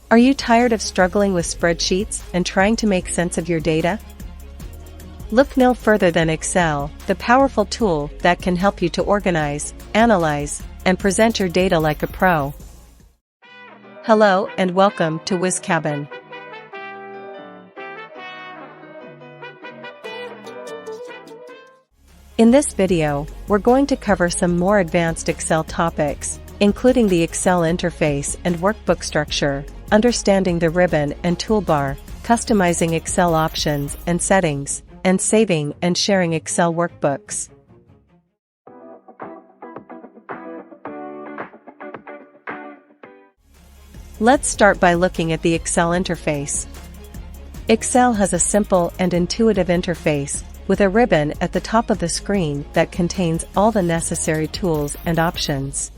Are you tired of struggling with spreadsheets and trying to make sense of your data? Look no further than Excel, the powerful tool that can help you to organize, analyze, and present your data like a pro. Hello and welcome to Wizcabin. In this video, we're going to cover some more advanced Excel topics, including the Excel interface and workbook structure, understanding the ribbon and toolbar, customizing Excel options and settings, and saving and sharing Excel workbooks. Let's start by looking at the Excel interface. Excel has a simple and intuitive interface, with a ribbon at the top of the screen that contains all the necessary tools and options.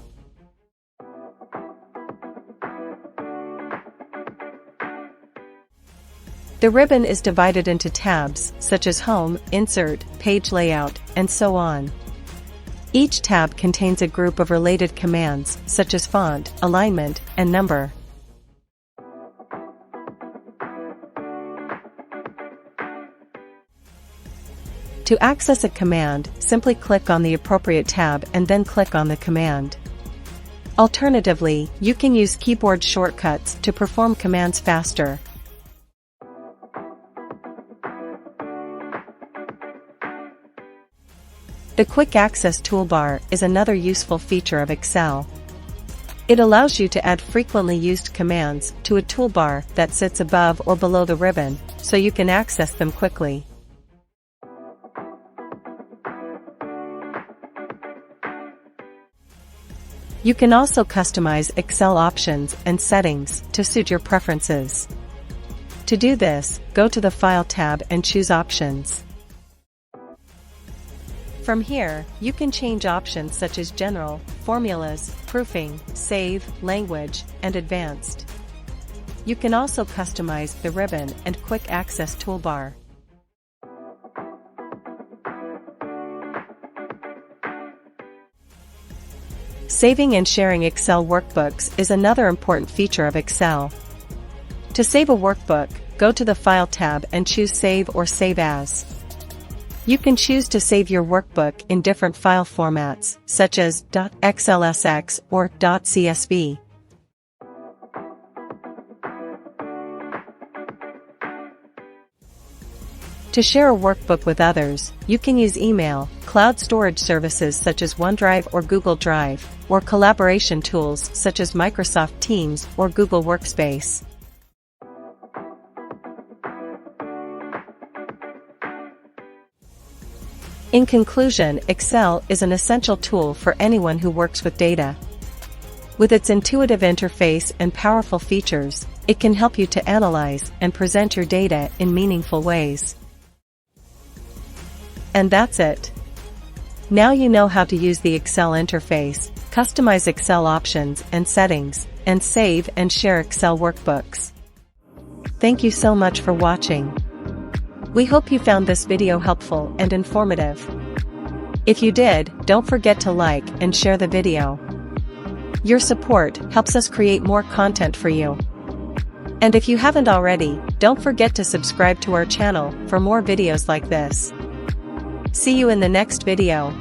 The ribbon is divided into tabs, such as Home, Insert, Page Layout, and so on. Each tab contains a group of related commands, such as font, alignment, and number. To access a command, simply click on the appropriate tab and then click on the command. Alternatively, you can use keyboard shortcuts to perform commands faster. The Quick Access toolbar is another useful feature of Excel. It allows you to add frequently used commands to a toolbar that sits above or below the ribbon, so you can access them quickly. You can also customize Excel options and settings to suit your preferences. To do this, go to the File tab and choose Options. From here, you can change options such as General, Formulas, Proofing, Save, Language, and Advanced. You can also customize the ribbon and Quick Access toolbar. Saving and sharing Excel workbooks is another important feature of Excel. To save a workbook, go to the File tab and choose Save or Save As. You can choose to save your workbook in different file formats, such as .xlsx or .csv. To share a workbook with others, you can use email, cloud storage services such as OneDrive or Google Drive, or collaboration tools such as Microsoft Teams or Google Workspace. In conclusion, Excel is an essential tool for anyone who works with data. With its intuitive interface and powerful features, it can help you to analyze and present your data in meaningful ways. And that's it. Now you know how to use the Excel interface, customize Excel options and settings, and save and share Excel workbooks. Thank you so much for watching. We hope you found this video helpful and informative. If you did, don't forget to like and share the video. Your support helps us create more content for you. And if you haven't already, don't forget to subscribe to our channel for more videos like this. See you in the next video.